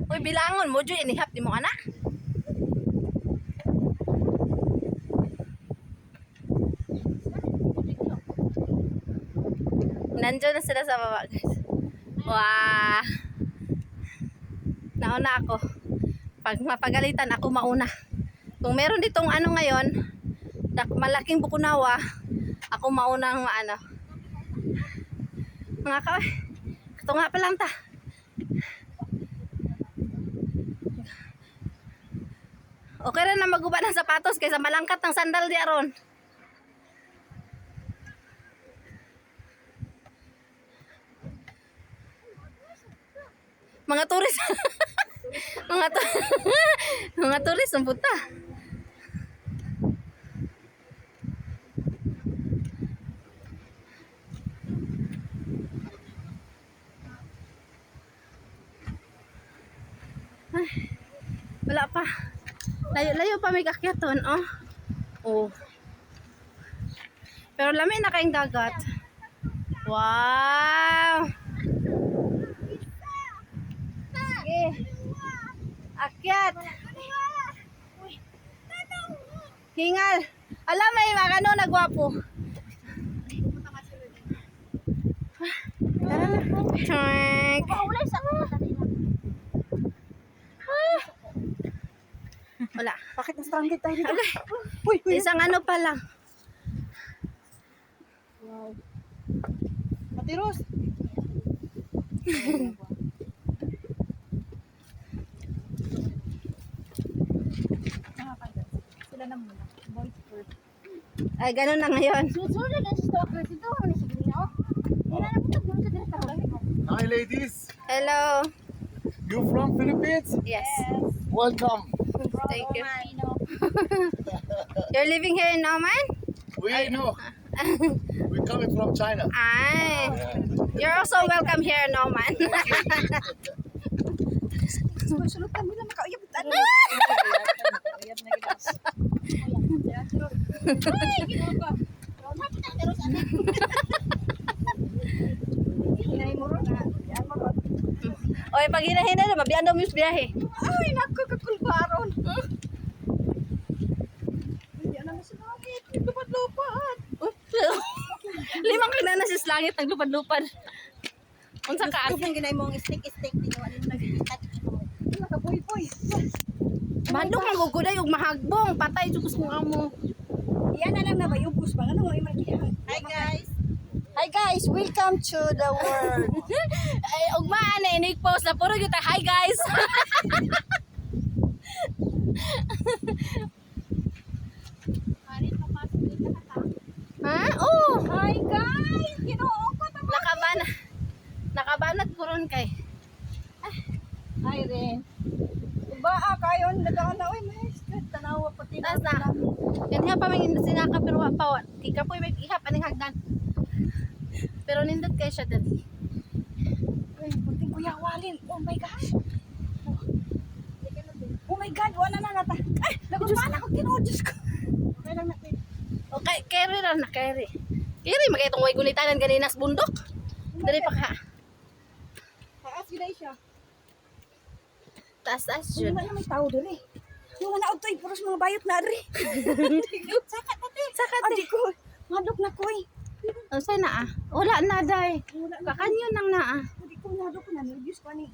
Uy, bilangon mo dyan, inihap di mo ana. Nandiyan na sila sa baba, guys. Wow. Nauna ako. Pag mapagalitan, ako mauna. Kung meron ditong ano ngayon, malaking bukunawa, ako mauna ang maano. Mga ka, ito nga pa lang ta. Okay rin na maguba ng sapatos kaysa malangkat ng sandal di aron. Mga turis. Mga turis ang puta. Ay, wala pa. Layo-layo pa may kakyaton, oh. Oh. Pero lamay na kaing dagat. Wow. Okay. Akyat. Hingal. Alam, may mga ano nagwapo. Tara na. Chink. Wala. Bakit na-stranded tayo dito? Okay. Uy, uy. Isang ano pa lang. Wow. Ate Ros. Sila na muna. Boys first. Ay, ganun na ngayon. Susunod na si Stalker. Ito ako ni Sigurino. Hinanapot mo sa direkta. Hi ladies, Hello. you from Philippines? Yes. Welcome. Thank you. You're living here in Oman? We know. We're coming from China. Ay. You're also welcome here in Oman. Sulutan mo lang makauyab. Ano? Uyab na gilas. Ay, ginawa ko. Hapit na Ate Ros. Hinay mo ron. Yan mo ron. Oy, pag hinahinay na, mabiyan daw mo yung biyahe. Ay, naku, kakulbaron. Hindi na sa langit. Lupad-lupad. Limang kagana sa langit, naglupad-lupad. Unsa ka? Kung ginay mo ang steak-steak, tinuwan mo nag-itat. Nakaboy-boy. Mandok ang guguday ug mahagbong, patay jud ko amo. Yan na lang na ba yung bus ba? Ano mo imagihan? Hi guys. Hi guys, welcome to the world. Ay, ugma na inig post na puro gyud ta, hi guys. Ha? Oh, Hi guys. Ginoo ko ta. nakabanat ko ron kay. Hi rin. Ba kayon nagana oy nice. Tanawa pati Tas na. Ganyan pa may sinaka pero wa pa. Di ka po may ihap aning hagdan. Pero nindot kay siya dali. Ay, puting kuya walin. Oh my gosh. Oh my god, wala na nata. Ay, nagustuhan ako Ginoo Diyos ko. Okay lang natin. Okay, carry ra na carry. Carry magay tong way gulitanan ganina sa bundok. Dali pa ka. Taas gilay siya. Taas Hindi jud. ba na may tao doon eh. Yung mga naotoy, puros mga bayot na rin. Sakat ate. Sakat eh. Adi ko, madok na ko eh. Unsay na ah? Wala na day. Wala na. Kakanyo nang na ah. Adi ko, madok na. Nervous pa ni.